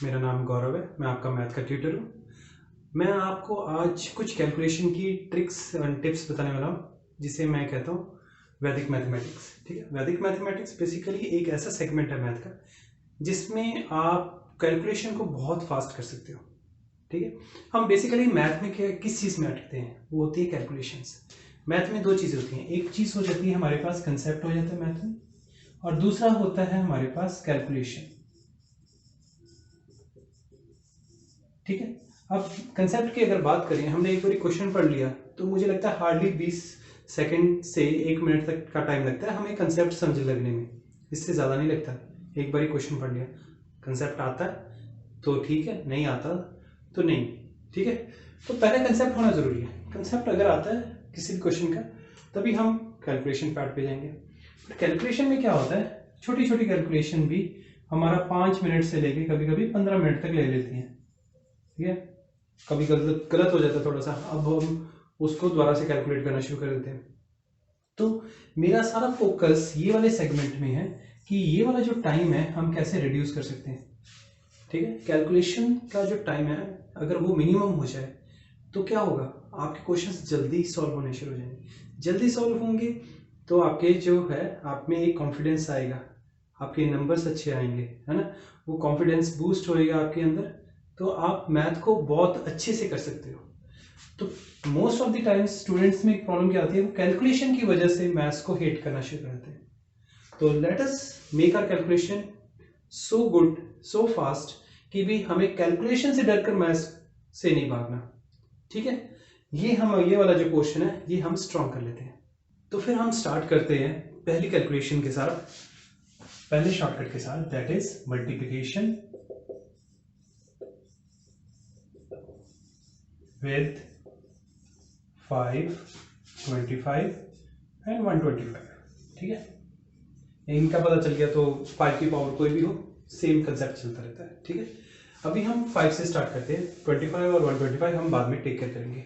मेरा नाम गौरव है। मैं आपका मैथ का ट्यूटर हूँ। मैं आपको आज कुछ कैलकुलेशन की ट्रिक्स एंड टिप्स बताने वाला हूँ, जिसे मैं कहता हूँ वैदिक मैथमेटिक्स। ठीक है, वैदिक मैथमेटिक्स बेसिकली एक ऐसा सेगमेंट है मैथ का जिसमें आप कैलकुलेशन को बहुत फास्ट कर सकते हो। ठीक है, हम बेसिकली मैथ में किस चीज़ में अटकते हैं, वो होती है कैलकुलेशंस। मैथ में दो चीज़ें होती हैं, एक चीज़ हो जाती है हमारे पास कंसेप्ट हो जाता है मैथ में, और दूसरा होता है हमारे पास कैलकुलेशन। ठीक है, अब कंसेप्ट की अगर बात करें, हमने एक बार क्वेश्चन पढ़ लिया तो मुझे लगता है हार्डली 20 सेकंड से 1 मिनट तक का टाइम लगता है हमें कंसेप्ट समझ लगने में, इससे ज़्यादा नहीं लगता। एक बार क्वेश्चन पढ़ लिया, कंसेप्ट आता है तो ठीक है, नहीं आता तो नहीं। ठीक है, तो पहले कंसेप्ट होना ज़रूरी है। कंसेप्ट अगर आता है किसी भी क्वेश्चन का तभी हम कैलकुलेशन पार्ट पे जाएंगे। बट कैलकुलेशन में क्या होता है, छोटी छोटी कैलकुलेशन भी हमारा 5 मिनट से लेके कभी कभी 15 मिनट तक ले लेती हैं। ठीक है, कभी गलत हो जाता है थोड़ा सा, अब हम उसको दोबारा से कैलकुलेट करना शुरू कर देते हैं। तो मेरा सारा फोकस ये वाले सेगमेंट में है कि ये वाला जो टाइम है हम कैसे रिड्यूस कर सकते हैं। ठीक है, कैलकुलेशन का जो टाइम है अगर वो मिनिमम हो जाए तो क्या होगा, आपके क्वेश्चंस जल्दी सॉल्व होने शुरू हो जाएंगे। जल्दी सॉल्व होंगे तो आपके जो है आप में एक कॉन्फिडेंस आएगा, आपके नंबर्स अच्छे आएंगे, है ना। वो कॉन्फिडेंस बूस्ट होएगा आपके अंदर, तो आप मैथ को बहुत अच्छे से कर सकते हो। तो most of the times students में एक प्रॉब्लम क्या आती है, वो कैलकुलेशन की वजह से मैथ्स को हेट करना शुरू करते हैं। तो let us make our calculation so good, so fast कि भी हमें कैलकुलेशन से डर कर मैथ्स से नहीं भागना। ठीक है, ये वाला जो क्वेश्चन है ये हम स्ट्रॉन्ग कर लेते हैं। तो फिर हम स्टार्ट करते हैं पहली कैलकुलेशन के साथ, पहले शॉर्टकट के साथ, that is multiplication with 5, 25 and 125। ठीक है, इनका पता चल गया तो 5 की पावर कोई भी हो, सेम कंसेप्ट चलता रहता है। ठीक है, अभी हम 5 से स्टार्ट करते हैं, 25 और 125 हम बाद में टेक केयर करेंगे।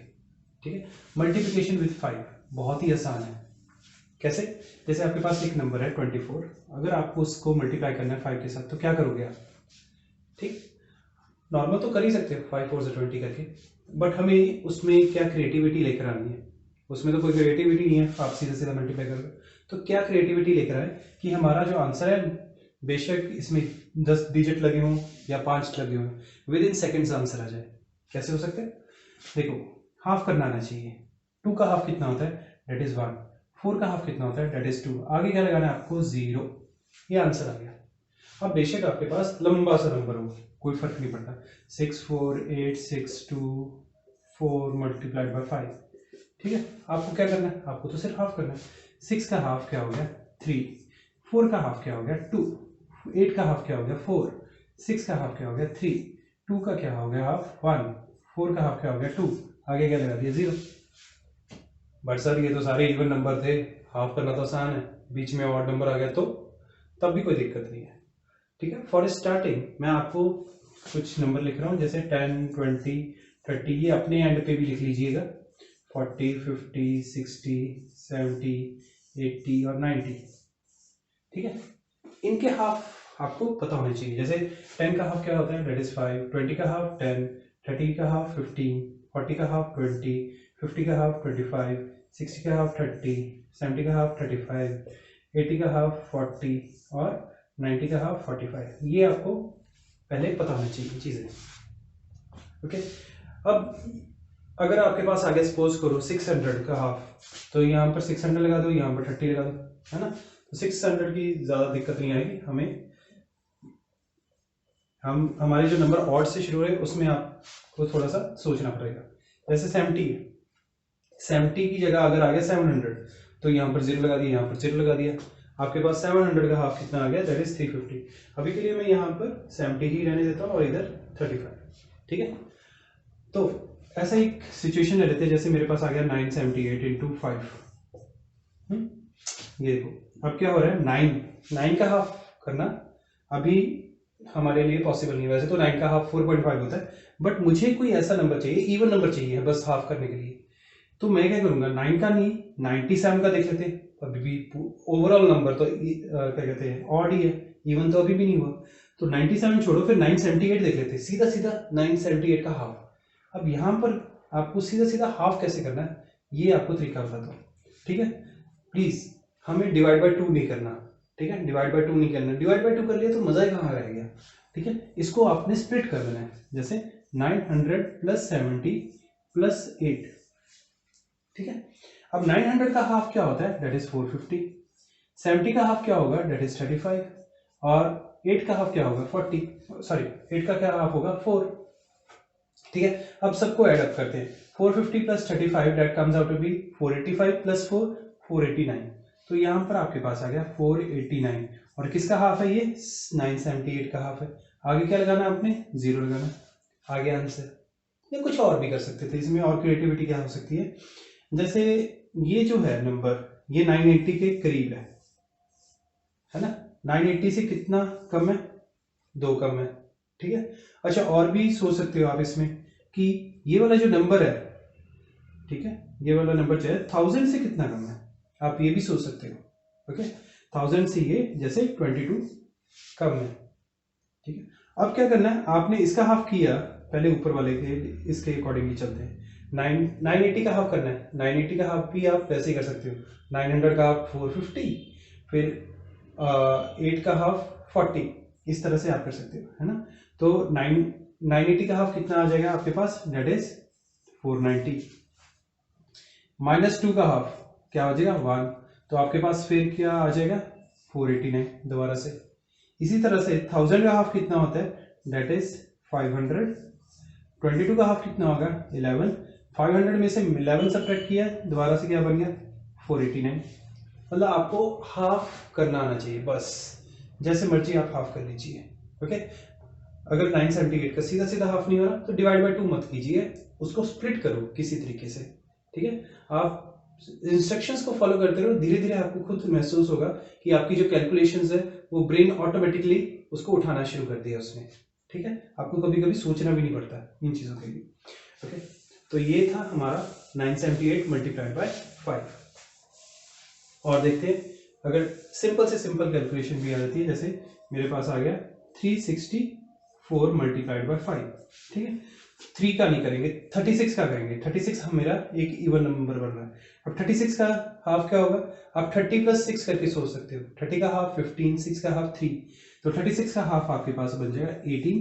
ठीक है, मल्टीप्लिकेशन विथ 5 बहुत ही आसान है। कैसे, जैसे आपके पास एक नंबर है 24, अगर आपको उसको मल्टीप्लाई करना है 5 के साथ तो क्या करोगे आप। ठीक, नॉर्मल तो कर ही सकते हो 5 4 से 20 करके, बट हमें उसमें क्या क्रिएटिविटी लेकर आनी है, उसमें तो कोई क्रिएटिविटी नहीं है, आप सीधे सीधा मल्टीप्लाई करोगे। तो क्या क्रिएटिविटी लेकर आए कि हमारा जो आंसर है, बेशक इसमें 10 डिजिट लगे हों या 5 लगे हों, विद इन सेकेंड्स आंसर आ जाए। कैसे हो सकते हैं, देखो, हाफ करना आना चाहिए। 2 का हाफ कितना होता है, डेट इज 1। 4 का हाफ कितना होता है, डेट इज 2। आगे क्या लगाना है आपको, 0। ये आंसर आ गया। अब बेशक आपके पास लंबा सा नंबर हो, कोई फर्क नहीं पड़ता, 6 4 8 6 2 4 मल्टीप्लाइड बाय 5। ठीक है, आपको क्या करना है, आपको तो सिर्फ हाफ करना है। 6 का हाफ क्या हो गया, 3। 4 का हाफ क्या हो गया, 2। 8 का हाफ क्या हो गया, 4। 6 का हाफ क्या हो गया, 3। 2 का क्या हो गया हाफ, 1। 4 का हाफ क्या हो गया, 2। आगे क्या लगा दिया, 0। बट सर ये तो सारे इवन नंबर थे, हाफ करना तो आसान है, बीच में ऑड नंबर आ गया तो तब भी कोई दिक्कत नहीं है। ठीक है, फॉर स्टार्टिंग मैं आपको कुछ नंबर लिख रहा हूँ, जैसे 10 20 30, ये अपने एंड पे भी लिख लीजिएगा, 40 50 60 70 80 और 90। ठीक है, इनके हाफ आपको पता होने चाहिए। जैसे 10 का हाफ क्या होता है, डेट इज 5। 20 का हाफ 10। 30 का हाफ 15। 40 का हाफ 20। 50 का हाफ 25। 60 का हाफ 30। 70 का हाफ 35। 80 का हाफ 40 और 90 का हाफ 45। ये आपको पहले पता होनी चाहिए चीजें। ओके, अब अगर आपके पास आगे सपोज करो 600 का हाफ, तो यहाँ पर 600 लगा दो, यहाँ पर 30 लगा दो, है ना। तो 600 की ज्यादा दिक्कत नहीं आएगी हमें। हमारे जो नंबर ऑड से शुरू है उसमें आपको थोड़ा सा सोचना पड़ेगा। जैसे 70 की जगह अगर आ गया 700, तो यहाँ पर 0 लगा दिया, यहाँ पर 0 लगा दिया, आपके पास 700 का हाफ कितना आ गया, दैट इज 350। अभी के लिए मैं यहाँ पर 70 ही रहने देता हूँ और इधर 35। ठीक है, तो ऐसा एक सिचुएशन रहते हैं, जैसे मेरे पास आ गया 978 इंटू 5। ये देखो अब क्या हो रहा है, 9 का हाफ करना अभी हमारे लिए पॉसिबल नहीं है। वैसे तो 9 का हाफ 4.5 होता है, बट मुझे कोई ऐसा नंबर चाहिए, इवन नंबर चाहिए बस हाफ करने के लिए। तो मैं क्या करूंगा, 9 का नहीं 97 का देख लेते हैं। अभी भी ओवरऑल नंबर तो क्या कहते हैं ऑड ही है, इवन तो अभी भी नहीं हुआ। तो 97 छोड़ो, फिर 978 देख लेते हैं, सीधा सीधा 978 का हाफ। अब यहाँ पर आपको सीधा सीधा हाफ कैसे करना है ये आपको तरीका बताता हूँ, ठीक है। प्लीज हमें डिवाइड बाय 2 नहीं करना, ठीक है, डिवाइड बाय 2 नहीं करना, डिवाइड बाय 2 कर लिया तो मजा ही कहाँ रह गया, ठीक है। इसको आपने स्प्लिट कर देना है, जैसे 900 प्लस 70 प्लस 8, ठीक है। अब 900 का हाफ क्या होता है, दैट इज 450, 70 का हाफ क्या होगा, दैट इज 35, और 8 का हाफ क्या होगा 40, सॉरी 8 का क्या हाफ होगा 4, ठीक है। अब सबको ऐड अप करते हैं, 450 plus 35 that comes out to be 485 plus 4 489, तो यहां पर आपके पास आ गया 489, और किसका हाफ है ये 978 का हाफ है। आगे क्या लगाना आपने, 0 लगाना, आगे आंसर। या कुछ और भी कर सकते थे, इसमें और क्रिएटिविटी क्या हो सकती है, जैसे ये जो है नंबर ये 980 के करीब है ना, 980 से कितना कम है, 2 कम है, ठीक है। अच्छा और भी सोच सकते हो आप इसमें कि ये वाला जो नंबर है, ठीक है, ये वाला नंबर जो है 1000 से कितना कम है, आप ये भी सोच सकते हो, ओके। 1000 से ये जैसे 22 कम है, ठीक है। अब क्या करना है, आपने इसका हाफ किया, पहले ऊपर वाले के इसके अकॉर्डिंगली चलते हैं, 980 का हाफ करना है, 980 का हाफ भी आप वैसे ही कर सकते हो, 900 का हाफ 450, फिर 8 का हाफ 40, इस तरह से आप कर सकते हो, है ना। तो 980 का हाफ कितना आ जाएगा आपके पास, दैट इज 490, -2 का हाफ क्या हो जाएगा 1, तो आपके पास फिर क्या आ जाएगा 489 दोबारा से। इसी तरह से 1000 का हाफ कितना होता है, दैट इज 500, 22 का हाफ कितना होगा 11, 500 में से 11 सब्ट्रैक्ट किया, दोबारा से क्या बन गया 489। मतलब आपको हाफ करना आना चाहिए, बस जैसे मर्जी आप हाफ कर लीजिए, ओके। अगर 978 का सीधा सीधा हाफ नहीं हो रहा तो डिवाइड बाय 2 मत कीजिए, उसको स्प्लिट करो किसी तरीके से, ठीक है। आप इंस्ट्रक्शंस को फॉलो करते रहो, धीरे धीरे आपको खुद महसूस होगा कि आपकी जो कैलकुलेशंस है वो ब्रेन ऑटोमेटिकली उसको उठाना शुरू कर दिया उसने, ठीक है। आपको कभी कभी सोचना भी नहीं पड़ता इन चीजों के लिए, ओके। तो ये था हमारा 978 मल्टीप्लाइड बाय 5। और देखते हैं अगर सिंपल से सिंपल कैलकुलेशन भी आ जाती है, जैसे मेरे पास आ गया 364 मल्टीप्लाइड बाय 5, ठीक है। 3 का नहीं करेंगे, 36 का करेंगे, 36 मेरा एक इवन नंबर बन रहा है। अब 36 का हाफ क्या होगा, आप 30 प्लस 6 करके सोच सकते हो, 30 का हाफ 15, 6 का हाफ 3, तो 36 का हाफ आपके पास बन जाएगा 18,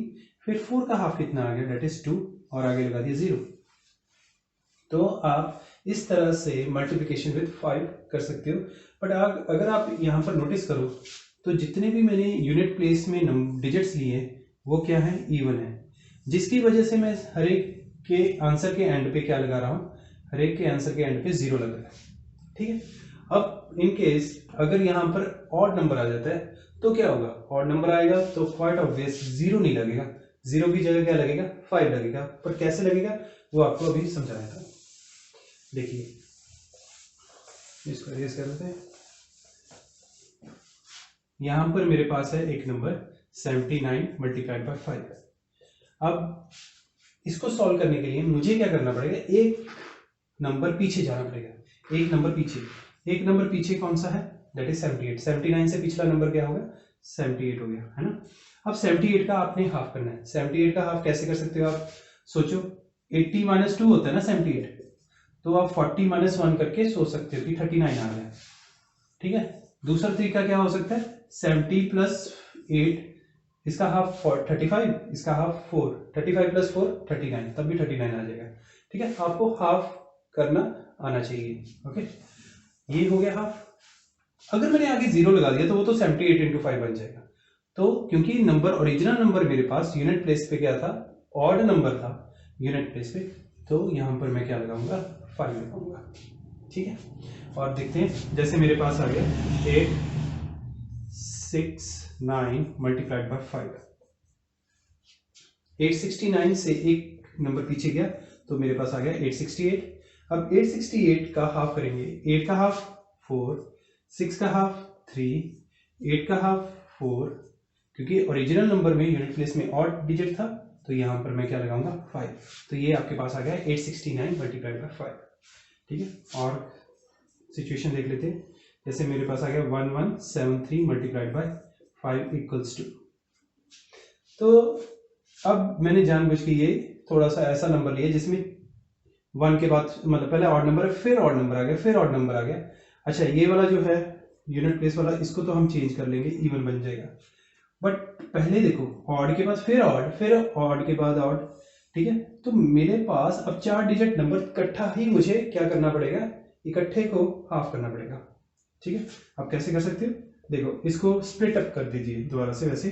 फिर 4 का हाफ कितना आ गया, दैट इज 2, और आगे लगा दिया 0। तो आप इस तरह से मल्टीप्लिकेशन विद 5 कर सकते हो। बट अगर आप यहाँ पर नोटिस करो तो जितने भी मैंने यूनिट प्लेस में डिजिट्स लिए वो क्या है, इवन है, जिसकी वजह से मैं हर एक के आंसर के एंड पे क्या लगा रहा हूँ, हर एक के आंसर के एंड पे 0 लग रहा है, ठीक है। अब इन केस अगर यहाँ पर ऑड नंबर आ जाता है तो क्या होगा, ऑड नंबर आएगा तो क्वाइट ऑब्वियस 0 नहीं लगेगा, 0 की जगह क्या लगेगा 5 लगेगा, पर कैसे लगेगा वो आपको अभी समझाया था। देखिए इसको रेज कर देते हैं, यहां पर मेरे पास है एक नंबर 79 मल्टीप्लाइड बाय 5। अब इसको सॉल्व करने के लिए मुझे क्या करना पड़ेगा, एक नंबर पीछे जाना पड़ेगा, एक नंबर पीछे, एक नंबर पीछे कौन सा है, दैट इज 78, 79 से पिछला नंबर क्या होगा 78 हो गया, है ना। अब 78 का आपने हाफ करना है, 78 का हाफ कैसे कर सकते हो आप, सोचो 80 - 2 होता है ना 78, तो आप 40 - 1 करके सोच सकते हो कि 39 आ गया, ठीक है। दूसरा तरीका क्या हो सकता है, 70 प्लस 8, इसका हाफ 35, इसका हाफ 4, 35 प्लस 4 39, तब भी 39 आ जाएगा, ठीक है। आपको हाफ करना आना चाहिए, ओके। ये हो गया हाफ। अगर मैंने आगे 0 लगा दिया तो वो तो 78 × 5 बन जाएगा, तो क्योंकि नंबर ओरिजिनल नंबर मेरे पास यूनिट प्लेस पे क्या था, ऑड नंबर था यूनिट प्लेस पे, तो यहां पर मैं क्या लगाऊंगा 5 लगाऊंगा, ठीक है। और देखते हैं, जैसे मेरे पास आ गया 869 मल्टीप्लाइड बाय 5, 869 से एक नंबर पीछे गया तो मेरे पास आ गया 868। अब 868 का हाफ करेंगे, 8 का हाफ 4, 6 का हाफ 3, 8 का हाफ 4, क्योंकि ओरिजिनल नंबर में यूनिट प्लेस में ऑड डिजिट था तो यहां पर मैं क्या लगाऊंगा 5, तो ये आपके पास आ गया 869 मल्टीप्लाइड बाय 5, ठीक है। और सिचुएशन देख लेते हैं, जैसे मेरे पास आ गया 1173 मल्टीप्लाइड बाय 5 इक्वल्स टू, तो अब मैंने जानबूझ के ये थोड़ा सा ऐसा नंबर लिया जिसमें 1 के बाद मतलब पहले ऑड नंबर है, फिर ऑड नंबर आ गया, फिर ऑड नंबर आ गया। अच्छा ये वाला जो है यूनिट प्लेस वाला, इसको तो हम चेंज कर लेंगे, इवन बन जाएगा। बट पहले देखो ऑड के बाद फिर ऑड, फिर ऑड के बाद ऑड, ठीक है। तो मेरे पास अब 4 डिजिट नंबर इकट्ठा ही मुझे क्या करना पड़ेगा, इकट्ठे को हाफ करना पड़ेगा, ठीक है। आप कैसे कर सकते हो, देखो इसको स्प्लिट अप कर दीजिए दोबारा से, वैसे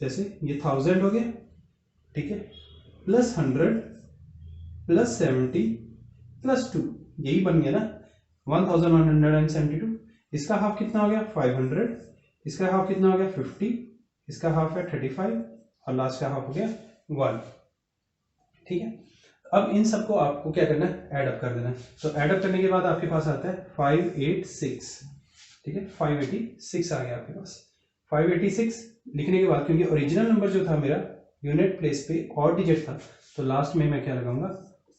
जैसे ये 1000 हो गया, ठीक है, प्लस 100 प्लस 70 प्लस 2, यही बन गया ना 1172। इसका हाफ कितना हो गया 500, इसका हाफ कितना हो गया 50, इसका हाफ है 35 और लास्ट का हाफ हो गया 1, ठीक है। अब इन सबको आपको क्या करना है, ऐड अप कर देना है। तो ऐड अप करने के बाद आपके पास आता है 586, ठीक है, 586 आ गया आपके पास। 586 लिखने के बाद, क्योंकि ओरिजिनल नंबर जो था मेरा यूनिट प्लेस पे और डिजिट था, तो लास्ट में मैं क्या लगाऊंगा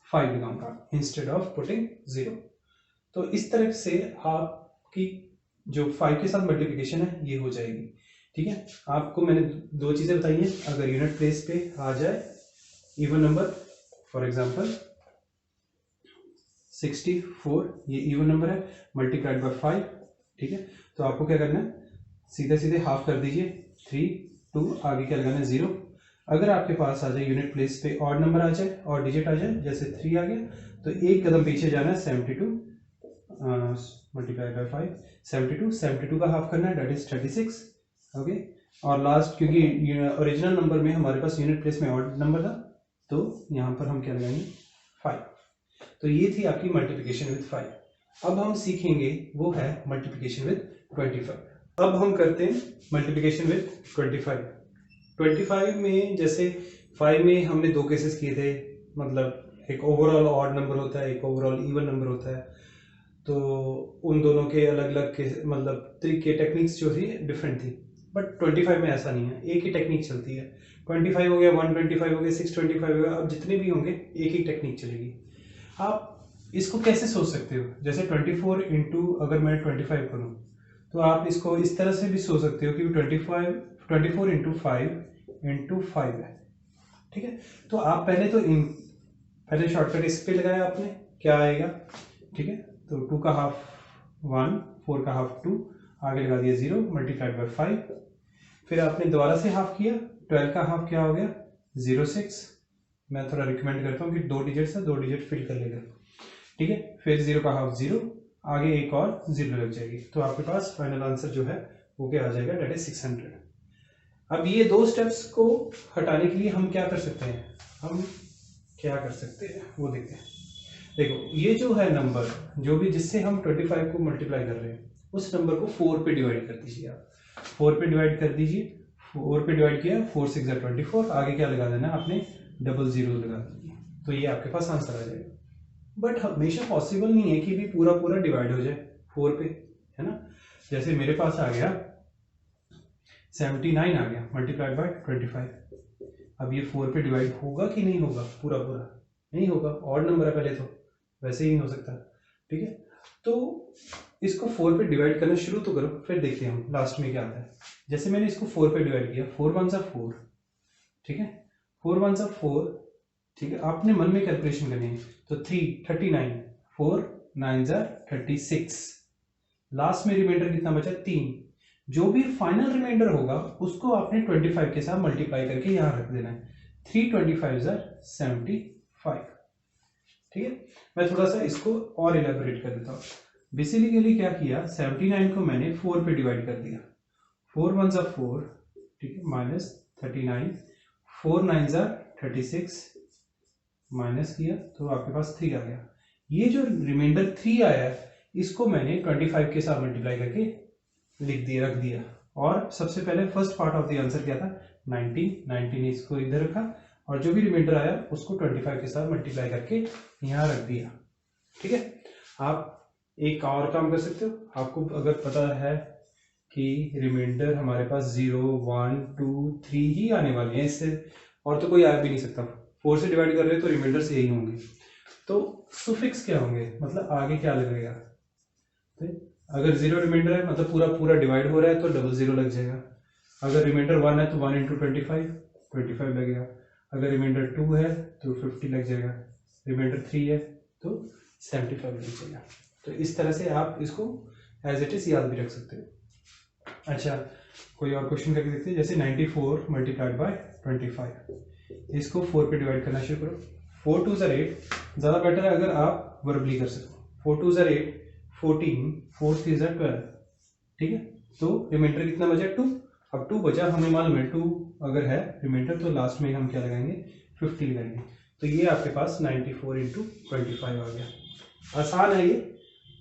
5 लगाऊंगा इंस्टेड ऑफ पुटिंग 0। तो इस तरह से आपकी जो 5 के साथ मल्टीप्लिकेशन है ये हो जाएगी, ठीक है। आपको मैंने 2 चीजें बताई हैं, अगर यूनिट प्लेस पे आ जाए इवन नंबर, फॉर एग्जांपल 64 ये इवन नंबर है, मल्टीप्लाइड बाय 5, ठीक है। तो आपको क्या करना है, सीधे सीधे हाफ कर दीजिए, 3 2 आगे क्या लगाना है 0। अगर आपके पास आ जाए यूनिट प्लेस पे ऑड नंबर आ जाए और डिजिट आ जाए, जैसे 3 आ गया, तो एक कदम पीछे जाना है, 72 मल्टीप्लाइड बाय 5, 72 का हाफ करना है, दैट इज 36, ओके। और लास्ट, क्योंकि ओरिजिनल नंबर में हमारे पास यूनिट प्लेस में ऑड नंबर था, तो यहाँ पर हम क्या लगाएंगे 5। तो ये थी आपकी मल्टीप्लिकेशन विद 5। अब हम सीखेंगे वो है मल्टीप्लिकेशन विद 25। अब हम करते हैं मल्टीप्लिकेशन विद 25। 25 में जैसे 5 में हमने 2 केसेस किए थे, मतलब एक ओवरऑल ऑड नंबर होता है, एक ओवरऑल इवन नंबर होता है। तो उन दोनों के अलग अलग के मतलब तरीके, टेक्निक्स जो थी डिफरेंट थी। बट 25 में ऐसा नहीं है, एक ही टेक्निक चलती है। 25 हो गया, 125 हो गया, 625 हो गया, अब जितने भी होंगे एक ही टेक्निक चलेगी। आप इसको कैसे सोच सकते हो, जैसे 24 इंटू अगर मैं 25 करूँ, तो आप इसको इस तरह से भी सोच सकते हो कि 24 इंटू 5 है, ठीक है। तो आप पहले शॉर्टकट इस पे लगाया आपने, क्या आएगा, ठीक है। तो 2 का हाफ 1, 4 का हाफ 2, आगे लगा दिया 0 मल्टीप्लाइड बाय 5, फिर आपने दोबारा से हाफ किया, 12 का हाफ क्या हो गया 06। मैं थोड़ा रिकमेंड करता हूँ कि 2 डिजिट से 2 डिजिट फिल कर लेगा, ठीक है। फिर 0 का हाफ 0, आगे एक और 0 लग जाएगी, तो आपके पास फाइनल आंसर जो है वो क्या आ जाएगा, दैट इज 600। अब ये 2 स्टेप्स को हटाने के लिए हम क्या कर सकते हैं, हम क्या कर सकते हैं वो देखते हैं। देखो ये जो है नंबर, जो भी जिससे हम 25 को मल्टीप्लाई कर रहे हैं, उस नंबर को 4 पे डिवाइड कर दीजिए। आप 4 पे डिवाइड कर दीजिए, 4 पे डिवाइड किया, 4 6 24, आगे क्या लगा देना आपने 00 लगा दीजिए, तो ये आपके पास आंसर आ जाएगा। बट हमेशा पॉसिबल नहीं है कि भी पूरा पूरा डिवाइड हो जाए 4 पे, है ना। जैसे मेरे पास आ गया 79 आ गया मल्टीप्लाइड बाय 25। अब ये 4 पे डिवाइड होगा कि नहीं होगा, पूरा पूरा नहीं होगा, ऑड नंबर है पहले, तो वैसे ही नहीं हो सकता, ठीक है। तो इसको 4 पे डिवाइड करना शुरू तो करो, फिर देखते हैं हम लास्ट में क्या आता है। जैसे मैंने इसको 4 पे डिवाइड किया, 4 1 4, ठीक है, 4 1 4, ठीक है। आपने मन में कैलकुलेशन करनी है, तो 39, 4 9 36, लास्ट में रिमाइंडर कितना बचा 3। जो भी फाइनल रिमाइंडर होगा उसको आपने 25 के साथ मल्टीप्लाई करके यहां रख देना है, 3 25 75, ठीक है। मैं थोड़ा सा इसको और इलेबोरेट कर देता हूँ। बेसिकली क्या किया, 79 को मैंने 4 पे डिवाइड कर दिया, 4 1 4, ठीक है, माइनस 39, 4 9 36, माइनस किया तो आपके पास 3 आ गया। ये जो रिमाइंडर 3 आया है, इसको मैंने 25 के साथ मल्टीप्लाई करके लिख दिया, रख दिया। और सबसे पहले first part of the answer क्या था 19, इसको इधर रखा, और जो भी रिमाइंडर आया उसको 25 के साथ मल्टीप्लाई करके यहाँ रख दिया, ठीक है। आप एक और काम कर सकते हो, आपको अगर पता है कि रिमाइंडर हमारे पास 0 1 2 3 ही आने वाले हैं, इससे और तो कोई आ भी नहीं सकता। 4 से डिवाइड कर रहे हो तो रिमाइंडर से यही होंगे, तो सुफिक्स क्या होंगे, मतलब आगे क्या लगेगा। अगर 0 रिमाइंडर है मतलब पूरा पूरा डिवाइड हो रहा है तो 00 लग जाएगा। अगर रिमाइंडर 1 है तो 1 इंटू 25, 25 लगेगा, अगर रिमाइंडर 2 है तो 50 लग जाएगा, रिमाइंडर 3 है तो 75 लग जाएगा। तो इस तरह से आप इसको एज इट इज याद भी रख सकते हो। अच्छा, कोई और क्वेश्चन करके देखते हैं। जैसे 94 मल्टीप्लाइड बाय 25, इसको 4 पे डिवाइड करना शुरू करो। 4 2 ज़ा 8, ज़्यादा बेटर है अगर आप वर्बली कर सको। 4 2 ज़ा 8, 14, 4 3 ज़ा 12, ठीक है। तो रिमाइंडर कितना बचा? 2। अब 2 बचा, हमें मालूम है 2 अगर है रिमाइंडर तो लास्ट में हम क्या लगाएंगे? 50 लगाएंगे। तो ये आपके पास 94 इंटू 25 आ गया। आसान है ये,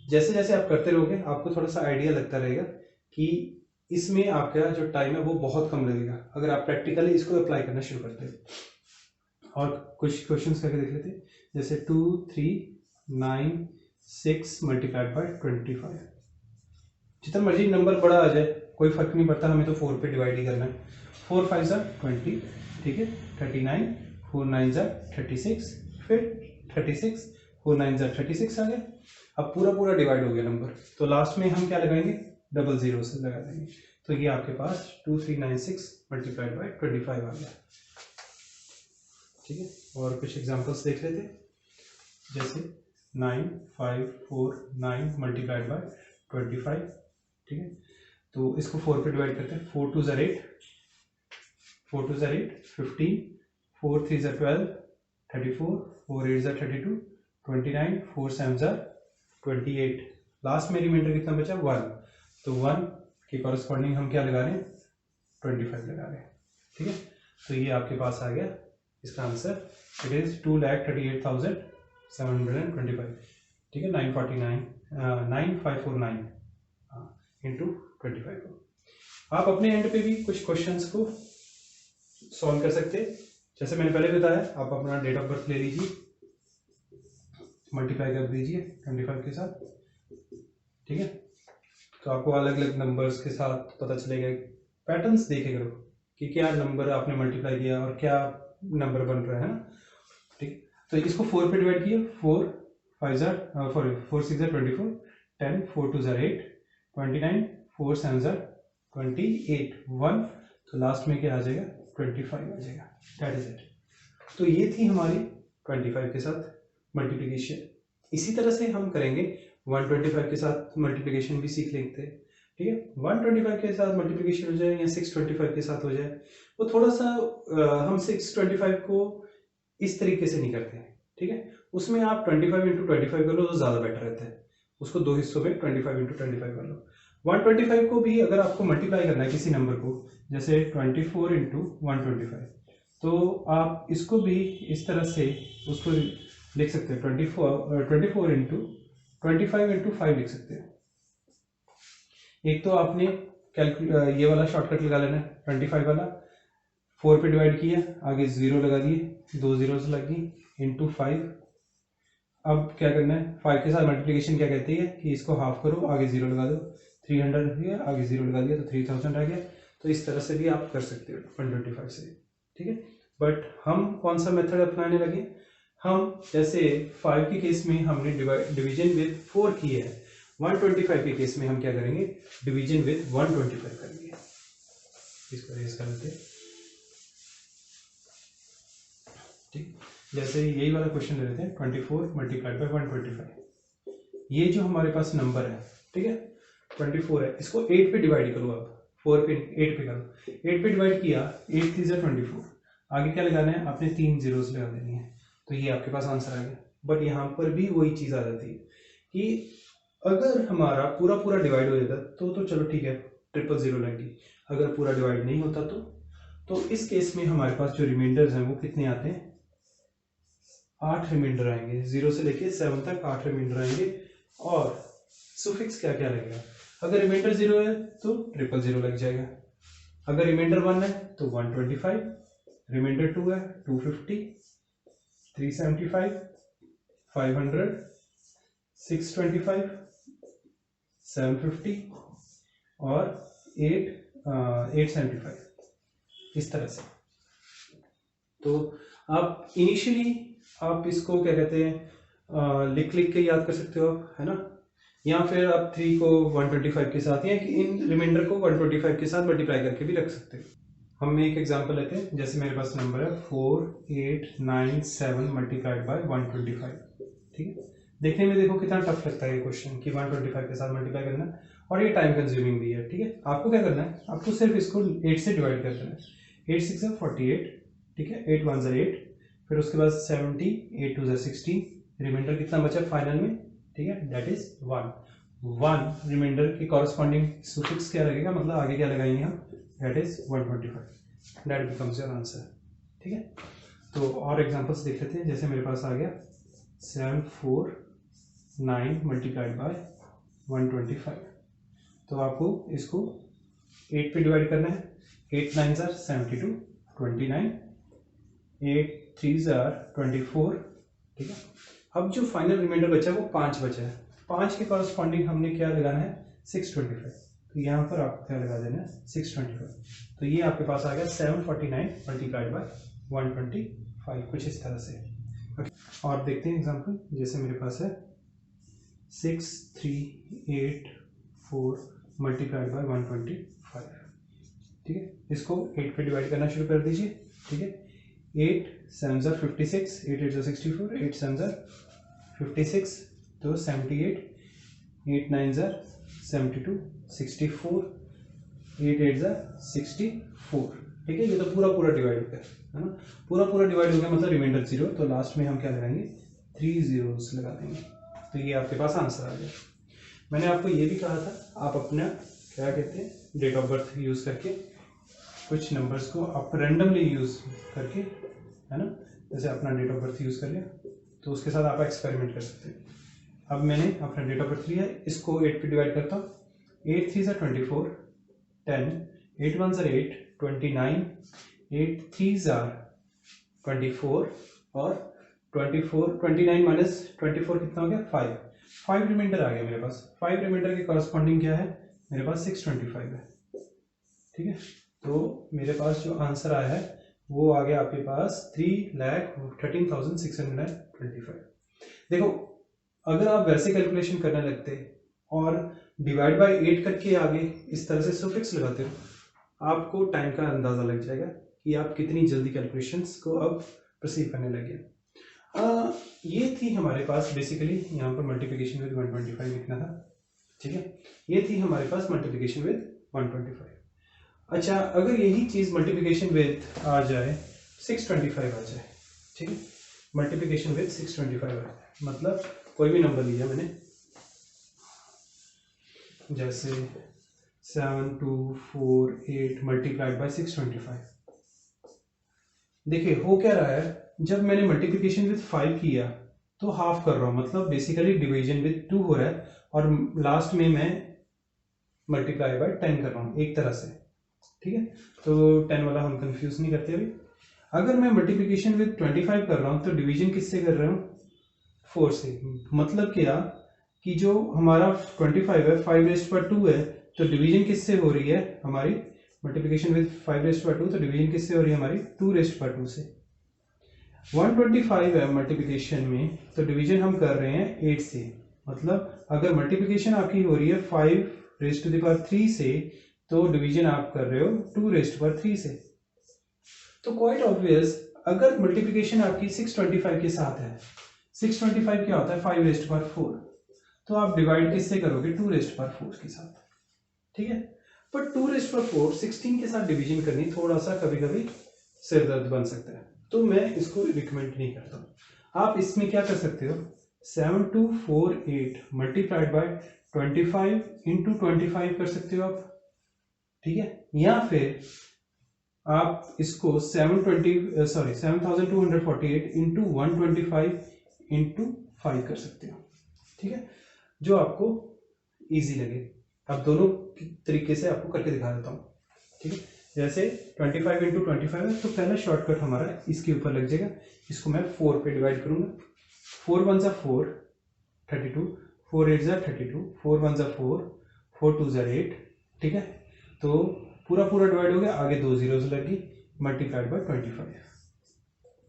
जैसे जैसे आप करते रहोगे आपको थोड़ा सा आइडिया लगता रहेगा कि इसमें आपका जो टाइम है वो बहुत कम लगेगा अगर आप प्रैक्टिकली इसको अप्लाई करना शुरू करते हो। और कुछ क्वेश्चंस करके देख लेते हैं। जैसे 2 3 9 6 मल्टीप्लाइड बाय 25, जितना मर्जी नंबर बड़ा आ जाए कोई फर्क नहीं पड़ता, हमें तो 4 पे डिवाइड ही करना है। 4 5 ज़ा 20, ठीक है, 39, 4 9 ज़ा 36, फिर 36, 4 9 ज़ा 36 आ गया। अब पूरा पूरा डिवाइड हो गया नंबर, तो लास्ट में हम क्या लगाएंगे? डबल जीरो से लगा देंगे। तो ये आपके पास 2396 मल्टीप्लाइड बाय 25 आ गया, ठीक है। और कुछ एग्जांपल्स देख लेते हैं। जैसे 9549 मल्टीप्लाइड बाय 25, ठीक है। तो इसको 4 पे डिवाइड करते हैं। 4 2 ज़ा 8, 4 2 ज़ा 8, 15, 4 3 ज़ा 12, 34, 4 8 ज़ा 32, 29, 4 7 ज़ा 28। लास्ट में रिमाइंडर कितना बचा? 1। तो 1 के कॉरस्पॉन्डिंग हम क्या लगा रहे हैं? 25 लगा रहे हैं, ठीक है। तो ये आपके पास आ गया इसका आंसर। इट इज 2,38,725, ठीक है। 9549 इंटू 25 को आप अपने एंड पे भी कुछ क्वेश्चंस को सॉल्व कर सकते हैं। जैसे मैंने पहले बताया, आप अपना डेट ऑफ बर्थ ले लीजिए, मल्टीप्लाई कर दीजिए 25 के साथ, ठीक है। तो आपको अलग अलग नंबर्स के साथ पता चलेगा, पैटर्न्स देखे करो कि क्या नंबर आपने मल्टीप्लाई किया और क्या नंबर बन रहा है ना, ठीक। तो इसको 4 पे डिवाइड किया। 4 5 ज़ा 4 6 ज़ा 24, 10 4 2 ज़ा 8, 29 4 7 ज़ा 28, 1, तो लास्ट में क्या आ जाएगा? 25 आ जाएगा। That is it. तो ये थी हमारी 25 के साथ मल्टीप्लिकेशन। इसी तरह से हम करेंगे 125 के साथ मल्टीप्लिकेशन भी सीख लेते हैं, ठीक है। 125 के साथ मल्टीप्लिकेशन हो जाए या 625 के साथ हो जाए, वो थोड़ा सा हम 625 को इस तरीके से नहीं करते हैं, ठीक है। उसमें आप 25 इंटू 25 कर लो तो ज़्यादा बेटर रहता है। उसको दो हिस्सों में 25 इंटू 25 कर लो। 125 को भी अगर आपको मल्टीप्लाई करना है किसी नंबर को, जैसे 24 इंटू 125, तो आप इसको भी इस तरह से उसको लिख सकते हैं। 24 इंटू 25 इंटू 5 लिख सकते हैं। एक तो आपने ये वाला शॉर्टकट लगा लेना है, 25 वाला 4 पे डिवाइड किया, आगे 0 लगा दिए, 2 zeros लगी, इंटू 5। अब क्या करना है? 5 के साथ मल्टीप्लिकेशन क्या कहती है कि इसको हाफ करो, आगे 0 लगा दो। 300 है, आगे 0 लगा दिया तो 3000 आ गया। तो इस तरह से भी आप कर सकते हो 125 से, ठीक है। बट हम कौन सा मेथड अपनाने लगे? हम जैसे 5 के केस में हमने डिवीजन विद 4 की है, 125 के केस में हम क्या करेंगे? डिवीजन विद 125 करेंगे। इसको रेज कर लेते हैं, ठीक। जैसे यही वाला क्वेश्चन ले लेते हैं, 24 मल्टीप्लाइड बाय 125। ये जो हमारे पास नंबर है, ठीक है, 24 है, इसको 8 पे डिवाइड करो। आप 4 पे 8 पे करो, 8 पे डिवाइड किया, 8 3 ज़ा 24, आगे क्या लगाना है? आपने 3 zeros लगा देनी है, तो ये आपके पास आंसर आ गया। बट यहाँ पर भी वही चीज़ आ जाती है कि अगर हमारा पूरा पूरा डिवाइड हो जाता तो चलो ठीक है, 000 लगी। अगर पूरा डिवाइड नहीं होता तो इस केस में हमारे पास जो रिमाइंडर्स हैं वो कितने आते हैं? 8 रिमाइंडर आएंगे, 0 से लेके 7 तक 8 रिमाइंडर आएंगे। और सुफिक्स क्या क्या लगेगा? अगर रिमाइंडर 0 है तो 000 लग जाएगा, अगर रिमाइंडर 1 है तो 125, रिमाइंडर 2 है 250, 375, 500, 625, 750 और 875, इस तरह से। तो आप इनिशियली आप इसको क्या कहते हैं, लिख के याद कर सकते हो आप, है ना। या फिर आप 3 को 125 के साथ या इन रिमाइंडर को 125 के साथ मल्टीप्लाई करके भी रख सकते हो। हम एक एग्जांपल लेते हैं, जैसे मेरे पास नंबर है 4897 मल्टीप्लाइड बाय 125। ठीक है, देखने में देखो कितना टफ लगता है ये क्वेश्चन कि 125 के साथ मल्टीप्लाई करना है, और ये टाइम कंज्यूमिंग भी है। ठीक है, आपको क्या करना है, आपको सिर्फ इसको 8 से डिवाइड कर देना है। 8 6 48, ठीक है, 8 1 8, फिर उसके बाद 70, 8 2 16, रिमाइंडर कितना बचा फाइनल में, ठीक है, दैट इज 1। 1 रिमाइंडर के कॉरस्पॉन्डिंग सुफिक्स क्या लगेगा, मतलब आगे क्या लगाएंगे हम, that is 125, that becomes your answer. ठीक है, तो और एग्जांपल्स देख लेते हैं। जैसे मेरे पास आ गया 749 मल्टीप्लाइड बाय 125, तो आपको इसको 8 पे डिवाइड करना है। 8 9 आर 72, 29, 8 3 आर 24। ठीक है, अब जो फाइनल रिमाइंडर बचा है वो 5 बचा है। 5 के कॉरस्पॉन्डिंग हमने क्या लगाना है, 625, तो यहाँ पर आपको क्या लगा देना है, 625। तो ये आपके पास आ गया 749 मल्टीप्लाइड बाय 125, कुछ इस तरह से। और देखते हैं एग्जांपल, जैसे मेरे पास है 6384 मल्टीप्लाइड बाय 125। ठीक है, इसको 8 पे डिवाइड करना शुरू कर दीजिए। ठीक है, 8 7 56, 8 8 64, 8 7 56, तो 78, 8 9 72, 64, 8 8 64। ठीक है, ये तो पूरा पूरा डिवाइड हो गया है ना, पूरा पूरा डिवाइड हो गया, मतलब रिमाइंडर 0, तो लास्ट में हम क्या लगाएंगे, 3 zeros लगा देंगे, तो ये आपके पास आंसर आ गया। मैंने आपको ये भी कहा था, आप अपना क्या कहते हैं, डेट ऑफ बर्थ यूज करके कुछ नंबर्स को आप रैंडमली यूज करके, है ना, जैसे अपना डेट ऑफ बर्थ यूज कर लिया, तो उसके साथ आप एक्सपेरिमेंट कर सकते हैं। अब मैंने अपना डेट ऑफ बर्थ लिया, इसको 8 पे डिवाइड करता हूँ। 8 3 24, 10, 8 1 8, 29, 8 3 24, और 29 माइनस 24 कितना हो गया, 5 रिमाइंडर आ गया मेरे पास। 5 रिमाइंडर के कॉरस्पॉन्डिंग क्या है, मेरे पास 625 है। ठीक है, तो मेरे पास जो आंसर आया है वो आ गया आपके पास 3,13,625। देखो, अगर आप वैसे कैलकुलेशन करने लगते और डिवाइड बाय 8 करके आगे इस तरह से सुफिक्स लगाते हो, आपको टाइम का अंदाजा लग जाएगा कि आप कितनी जल्दी कैलकुलेशंस को अब परसीव करने लगे। ये थी हमारे पास बेसिकली यहाँ पर मल्टीप्लिकेशन विद 125 लिखना था। ठीक है, ये थी हमारे पास मल्टीप्लिकेशन विद 125। अच्छा, अगर यही चीज मल्टीप्लिकेशन विद आ जाए 625 आ जाए, ठीक है, मल्टीप्लिकेशन विद 625 आ जाए, मतलब कोई भी नंबर लिया मैंने, जैसे 7248 मल्टीप्लाइड बाय 625। देखिए हो क्या रहा है, जब मैंने मल्टीप्लिकेशन विद 5 किया तो हाफ कर रहा हूं, मतलब बेसिकली डिवीजन विद 2 हो रहा है, और लास्ट में मैं मल्टीप्लाई बाय 10 कर रहा हूं एक तरह से। ठीक है, तो 10 वाला हम कंफ्यूज नहीं करते अभी। अगर मैं मल्टीप्लिकेशन विद 25 कर रहा हूं तो डिवीजन किससे कर रहा हूं, 4 से। मतलब क्या कि जो हमारा 25 है 5^2 है, तो डिवीजन किससे हो रही है हमारी, मल्टीप्लिकेशन विद 5^2, तो डिवीजन किससे हो रही है हमारी 2^2 से। 125 है मल्टीप्लिकेशन में, तो डिवीजन हम कर रहे हैं 8 से। मतलब अगर मल्टीप्लिकेशन आपकी हो रही है 5^3 से, तो डिवीजन आप कर रहे हो 2^3 से। तो क्वाइट ऑब्वियस, अगर मल्टीप्लिकेशन आपकी 625 के साथ है, 625 क्या होता है 5^4, तो आप डिवाइड किससे करोगे 2^4 के साथ। ठीक है, पर 2^4 16 के साथ डिवीजन करनी थोड़ा सा कभी कभी सिर दर्द बन सकता है, तो मैं इसको रिकमेंड नहीं करता। आप इसमें क्या कर सकते हो, 7248 मल्टीप्लाइड बाय 25 इंटू 25 कर सकते हो आप। ठीक है, या फिर आप इसको 7248 इंटू 125 इंटू 5 कर सकते हो। ठीक है, जो आपको इजी लगे। अब दोनों तरीके से आपको करके दिखा देता हूँ। ठीक है, जैसे 25 इंटू 25 है, तो पहला शॉर्टकट हमारा इसके ऊपर लग जाएगा, इसको मैं 4 पे डिवाइड करूंगा। 4 1 4 32, 4 8 32, 4 1 4, 4 2 8। ठीक है, तो पूरा पूरा डिवाइड हो गया, आगे 2 zeros लगी, मल्टीप्लाइड बाय 25।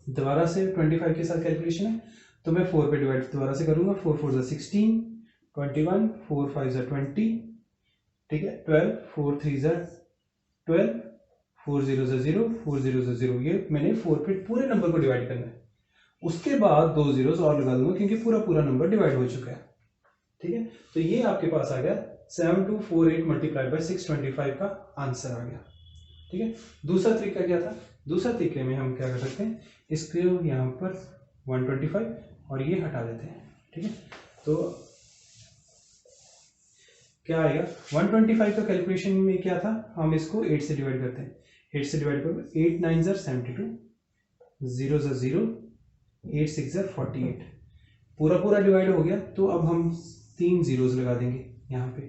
दोबारा से 25 के साथ कैलकुलेशन है, तो मैं 4 पे डिवाइड दोबारा से करूंगा। 4 4 16, 21, 4 5 20, ठीक है, 12, 4 3 12, 4 0 से 0, 4 0 से 0, ये मैंने 4 पे पूरे नंबर को डिवाइड करना है। उसके बाद 2 जीरोस और लगा दूंगा क्योंकि पूरा नंबर डिवाइड हो चुका है। ठीक है, तो ये आपके पास आ गया 7248 मल्टीप्लाइड बाई 625 का आंसर आ गया। ठीक है, दूसरा तरीका क्या था? दूसरा तरीके में हम क्या कर सकते हैं, इसको यहाँ पर 125 और ये हटा देते हैं। ठीक है, तो क्या आएगा 125 का कैलकुलेशन में क्या था, हम इसको 8 से डिवाइड करते हैं। 8 से डिवाइड करोगे 8 9 72, 0 0, 8 6 48, पूरा डिवाइड हो गया। तो अब हम 3 जीरोस लगा देंगे यहाँ पे।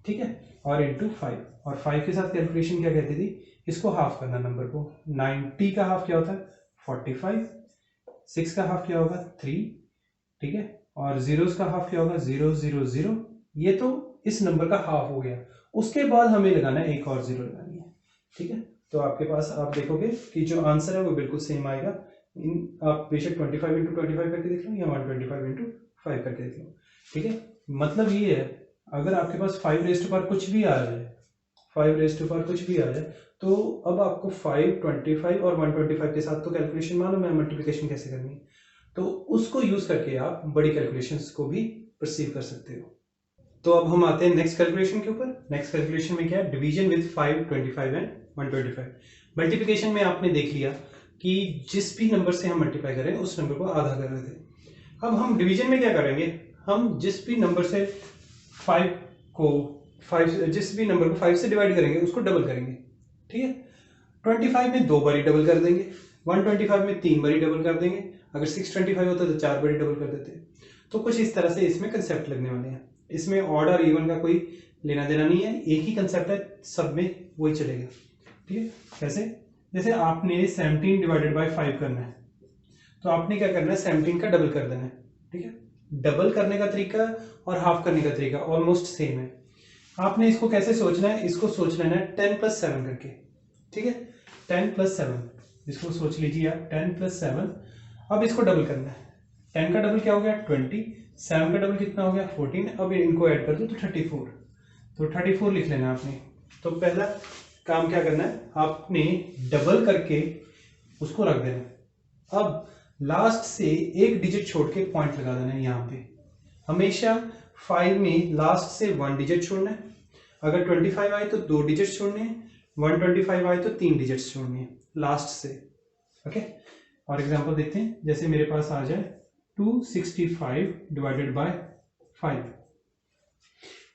ठीक है, और इंटू 5, और 5 के साथ कैलकुलेशन क्या कहती थी, इसको हाफ करना नंबर को। 90 का हाफ क्या होता है 45, 6 का हाफ क्या होगा 3, ठीक है, और जीरोस का हाफ क्या होगा 0 0 0। ये तो इस नंबर का हाफ हो गया। उसके बाद हमें लगाना है एक और जीरो लगानी है। ठीक है, तो आपके पास आप देखोगे कि जो आंसर है वो बिल्कुल सेम आएगा। आप बेशक 25 इंटू 25 करके देख लो या 125 इंटू 5 करके देख लो। ठीक है, मतलब ये है अगर आपके पास 5 रेज़ टू पावर कुछ भी आ जाए, 5 रेज़ टू पावर कुछ भी आ जाए, तो अब आपको 5, 25 और 125 के साथ तो कैलकुलेशन मालूम है मल्टीप्लिकेशन कैसे करनी है, तो उसको यूज करके आप बड़ी कैलकुलेशंस को भी परसीव कर सकते हो। तो अब हम आते हैं नेक्स्ट कैलकुलेशन के ऊपर। नेक्स्ट कैलकुलेशन में क्या है, डिवीजन विद 5, 25 एंड 125। मल्टीप्लिकेशन में आपने देख लिया कि जिस भी नंबर से हम मल्टीप्लाई करें उस नंबर को आधा कर रहे थे। अब हम डिवीजन में क्या करेंगे, हम जिस भी नंबर से 5 से डिवाइड करेंगे उसको डबल करेंगे। ठीक है, 25 में 2 बारी डबल कर देंगे, 125 में 3 बारी डबल कर देंगे, अगर 625 होता तो 4 बारी डबल कर देते। तो कुछ इस तरह से इसमें कंसेप्ट लगने वाले हैं। इसमें ऑड और इवन का कोई लेना देना नहीं है, एक ही कंसेप्ट है, सब में वही चलेगा। ठीक है, कैसे, जैसे आपने 17 डिवाइडेड बाय 5 करना है, तो आपने क्या करना है 17 का डबल कर देना है। ठीक है, डबल करने का तरीका और हाफ करने का तरीका ऑलमोस्ट सेम है। आपने इसको कैसे सोचना है, इसको सोच लेना है 10 + 7 करके। ठीक है, 10 + 7 इसको सोच लीजिए आप, 10 + 7। अब इसको डबल करना है, 10 का डबल क्या हो गया 20, 7 का डबल कितना हो गया 14। अब इनको ऐड कर दो तो 34, तो 34 लिख लेना आपने। तो पहला काम क्या करना है, आपने डबल करके उसको रख देना है। अब लास्ट से एक डिजिट छोड़ के पॉइंट लगा देना है यहाँ पे। हमेशा 5 में लास्ट से 1 डिजिट छोड़ना है, अगर 25 आए तो 2 डिजिट छोड़ने हैं, 125 आए तो 3 डिजिट्स छोड़ने हैं लास्ट से। ओके, और एग्जांपल देखते हैं, जैसे मेरे पास आ जाए 265 डिवाइडेड बाय 5,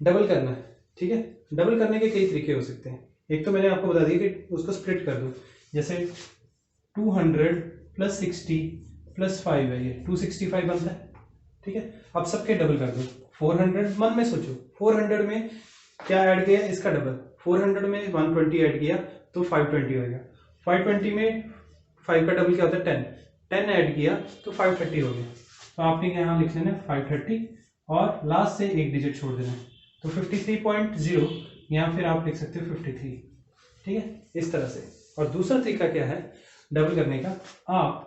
डबल करना है। ठीक है, डबल करने के कई तरीके हो सकते हैं। एक तो मैंने आपको बता दिया कि उसको स्प्लिट कर दो, जैसे 200 + 60 + 5 है, ये 265 बनता है। ठीक है, अब सबके डबल कर दो। 400 मन में सोचो, 400 में क्या ऐड किया, इसका डबल। 400 में 120 ऐड किया तो 520 हो गया। 520 में 5 का डबल क्या होता है 10, 10 ऐड किया तो 530 हो गया। तो आपने यहाँ लिख लेना 530 और लास्ट से एक डिजिट छोड़ देना है, तो 53.0 या फिर आप लिख सकते हो 53। ठीक है, इस तरह से। और दूसरा तरीका क्या है डबल करने का, आप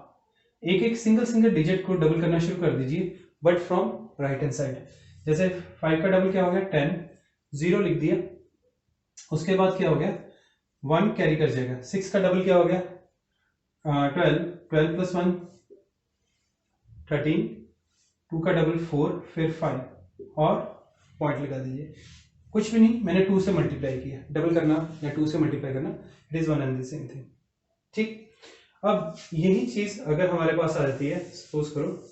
एक सिंगल डिजिट को डबल करना शुरू कर दीजिए, but from right hand side. जैसे 5 का डबल क्या हो गया 10, 0 लिख दिया, उसके बाद क्या हो गया 1 कैरी कर जाएगा। 6 का डबल क्या हो गया 12, 12 + 1 13, 2 का डबल 4, फिर 5 और पॉइंट लगा दीजिए। कुछ भी नहीं, मैंने 2 से मल्टीप्लाई किया। डबल करना या 2 से मल्टीप्लाई करना, it is one and the same thing. ठीक, अब यही चीज अगर हमारे पास आ जाती है, सपोज करो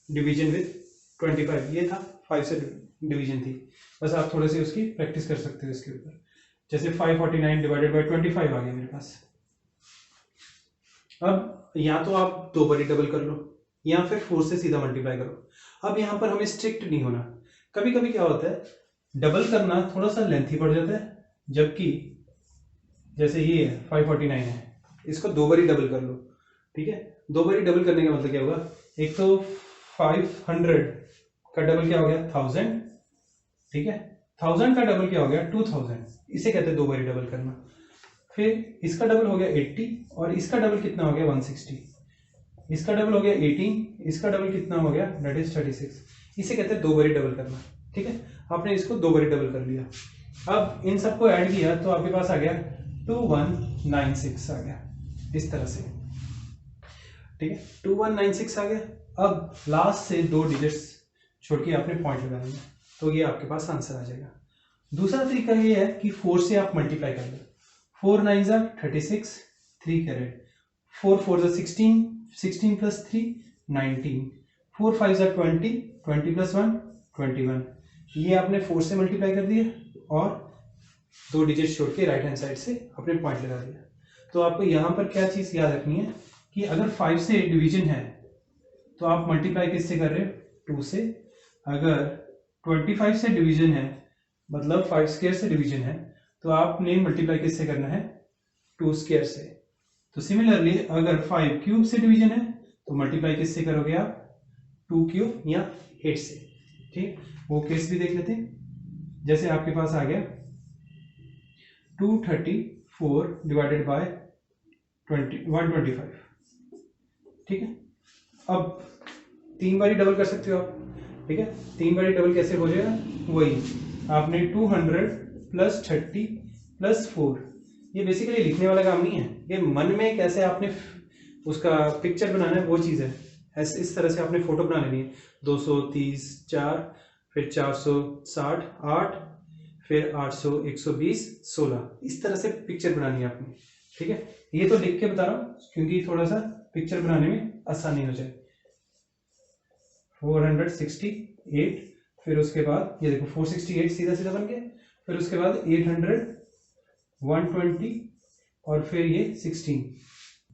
डिवीजन विद 25, ये था 5 से डिवीजन थी, बस आप थोड़े से उसकी प्रैक्टिस कर सकते हो इसके ऊपर। जैसे 549 डिवाइडेड बाय 25 आ गया मेरे पास। अब या तो आप 2 बारी डबल कर लो या फिर 4 से सीधा मल्टीप्लाई करो। अब यहाँ पर हमें स्ट्रिक्ट नहीं होना। कभी कभी क्या होता है डबल करना थोड़ा सा लेंथी पड़ जाता है, जबकि जैसे ये है 549 है, इसको 2 बारी डबल कर लो। ठीक है, 2 बारी डबल करने का मतलब क्या होगा, एक तो 500 का डबल क्या हो गया 1000। ठीक है, 1000 का डबल क्या हो गया 2000, इसे कहते हैं 2 बारी डबल करना। फिर इसका डबल हो गया 80 और इसका डबल कितना हो गया 160, इसका डबल हो गया 18, इसका डबल कितना हो गया दैट इज 36, इसे कहते हैं 2 बारी डबल करना। ठीक है, आपने इसको 2 बारी डबल कर लिया। अब इन सबको ऐड किया तो आपके पास आ गया 2196 आ गया इस तरह से, ठीक है। 2196 आ गया। अब लास्ट से 2 डिजिट्स छोड़ के आपने पॉइंट लगाना है, तो ये आपके पास आंसर आ जाएगा। दूसरा तरीका ये है कि 4 से आप मल्टीप्लाई कर लो। 4 9 36, 3 कैरेट, 4 4 16, 16 प्लस 3 19, 4 5 20, 20 प्लस 1 21। ये आपने 4 से मल्टीप्लाई कर दिया और 2 डिजिट छोड़ के राइट हैंड साइड से अपने पॉइंट लगा दिया। तो आपको यहाँ पर क्या चीज याद रखनी है कि अगर 5 से डिवीजन है तो आप मल्टीप्लाई किससे कर रहे हो, 2 से। अगर 25 से डिवीजन है मतलब 5 स्क्वायर से डिवीजन है तो आपने मल्टीप्लाई किससे करना है, 2 स्क्वायर से। तो सिमिलरली अगर 5 क्यूब से डिवीजन है तो मल्टीप्लाई किससे करोगे आप, 2 क्यूब या 8 से, ठीक। वो केस भी देख लेते हैं। जैसे आपके पास आ गया 234 डिवाइडेड बाय 125, ठीक है। अब 3 बारी डबल कर सकते हो आप, ठीक है। 3 बारी डबल कैसे हो जाएगा, वही आपने 200 प्लस 30 प्लस 4। ये बेसिकली लिखने वाला काम नहीं है, ये मन में कैसे आपने उसका पिक्चर बनाना है वो चीज़ है। ऐसे इस तरह से आपने फोटो बना लेनी है। 230 4, फिर 460 8, फिर 800 120 16, इस तरह से पिक्चर बनानी है आपने, ठीक है। ये तो लिख के बता रहा हूँ क्योंकि थोड़ा सा पिक्चर बनाने में आसानी हो जाए। 468, फिर उसके बाद ये देखो 468 सीधा सीधा बन गया, फिर उसके बाद 800 120 और फिर ये 16।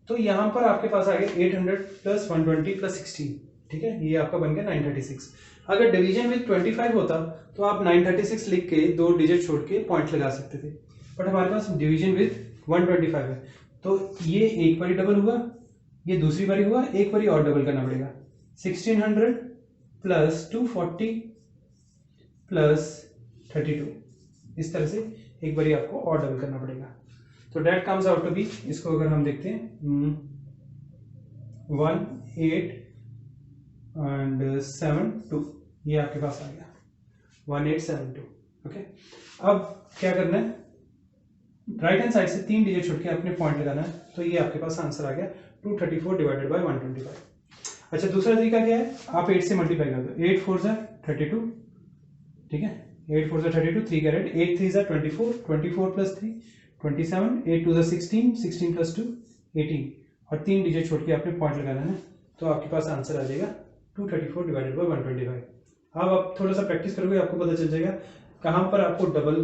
तो यहाँ पर आपके पास आ गया 800 प्लस 120 प्लस 16, ठीक है। ये आपका बन गया 936। अगर डिवीजन विद 25 होता तो आप 936 लिख के 2 डिजिट छोड़ के पॉइंट लगा सकते थे, बट हमारे पास डिवीजन विद 125 है तो ये एक बारी डबल हुआ, ये दूसरी बारी हुआ, एक बारी और डबल करना पड़ेगा। 1600 प्लस 240 प्लस 32, इस तरह से एक बारी आपको और डबल करना पड़ेगा। तो that comes out to be, इसको अगर हम देखते हैं 1872, ये आपके पास आ गया 1872, ओके। अब क्या करना है, राइट हैंड साइड से 3 डिजिट छोड़ के अपने पॉइंट लगाना है, तो ये आपके पास आंसर आ गया 234 डिवाइडेड बाय 125। अच्छा, दूसरा तरीका क्या है, आप 8 से मल्टीप्लाई कर दो। 8 4 32, ठीक है। 8 4 32, 3 कैरेट, 8 3 24, 24 प्लस 3 27, 8 2 16, 16 प्लस 2 18, और 3 डिजिट छोड़ के आपने पॉइंट लगाना है, तो आपके पास आंसर आ जाएगा 234 डिवाइडेड बाय 125। अब आप थोड़ा सा प्रैक्टिस करोगे आपको पता चल जाएगा कहाँ पर आपको डबल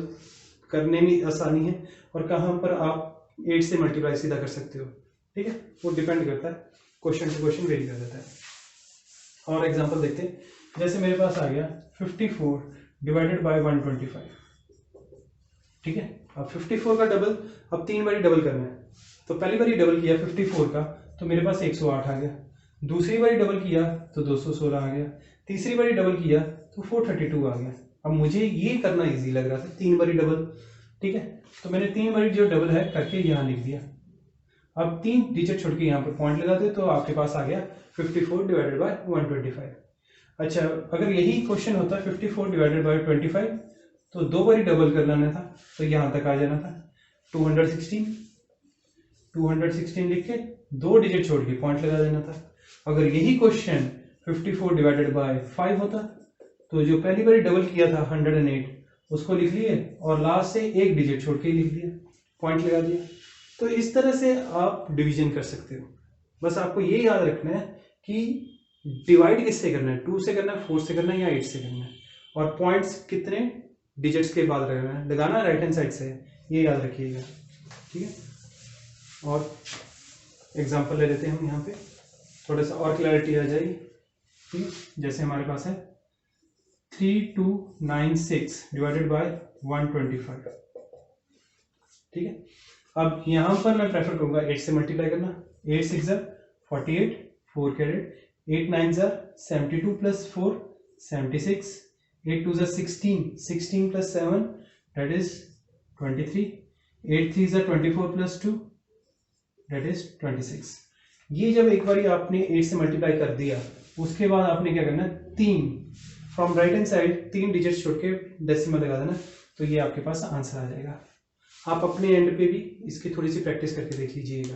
करने में आसानी है और कहाँ पर आप 8 से मल्टीप्लाई सीधा कर सकते हो, ठीक है। वो डिपेंड करता है, क्वेश्चन टू क्वेश्चन वेरी कर देता है। और एग्जांपल देखते हैं, जैसे मेरे पास आ गया 54 डिवाइडेड बाय 125, ठीक है। अब 54 का डबल अब 3 बारी डबल करना है, तो पहली बारी डबल किया 54 का तो मेरे पास 108 आ गया, दूसरी बारी डबल किया तो 216 आ गया, तीसरी बारी डबल किया तो 432 आ गया। अब मुझे ये करना इजी लग रहा था, 3 बारी डबल, ठीक है। तो मैंने 3 बारी जो डबल है करके यहाँ लिख दिया। अब 3 डिजिट छोड़ के यहाँ पर पॉइंट लगा दे तो आपके पास आ गया 54 डिवाइडेड बाय 125। अच्छा, अगर यही क्वेश्चन होता 54 डिवाइडेड बाय 25 तो 2 बारी डबल कर लेना था, तो यहाँ तक आ जाना था 216 लिख के 2 डिजिट छोड़ के पॉइंट लगा देना था। अगर यही क्वेश्चन 54 डिवाइडेड बाय 5 होता तो जो पहली बारी डबल किया था 108 उसको लिख लिए और लास्ट से 1 डिजिट छोड़ के लिख दिया, पॉइंट लगा दिया। तो इस तरह से आप डिवीजन कर सकते हो। बस आपको ये याद रखना है कि डिवाइड किससे करना है, 2 से करना है, 4 से करना है या 8 से करना है, और पॉइंट्स कितने डिजिट्स के बाद लगाना राइट हैंड साइड से, ये याद रखिएगा, ठीक है। और एग्जांपल ले लेते हैं हम, यहाँ पे थोड़ा सा और क्लैरिटी आ जाएगी, ठीक है। जैसे हमारे पास है 3296 डिवाइडेड बाय 125, ठीक है। अब यहाँ पर मैं प्रेफर करूंगा 8 से मल्टीप्लाई करना। 8 6 48, 4 carry, 8 9 72 plus 4 76, 8 2 16, 16 plus 7 that is 23, 8 3 24 plus 2 that is 26। ये जब एक बार आपने 8 से मल्टीप्लाई कर दिया उसके बाद आपने क्या करना है, 3 from right hand side 3 digit छोड़ के डेसिमल लगा देना, तो ये आपके पास आंसर आ जाएगा। आप अपने एंड पे भी इसकी थोड़ी सी प्रैक्टिस करके देख लीजिएगा।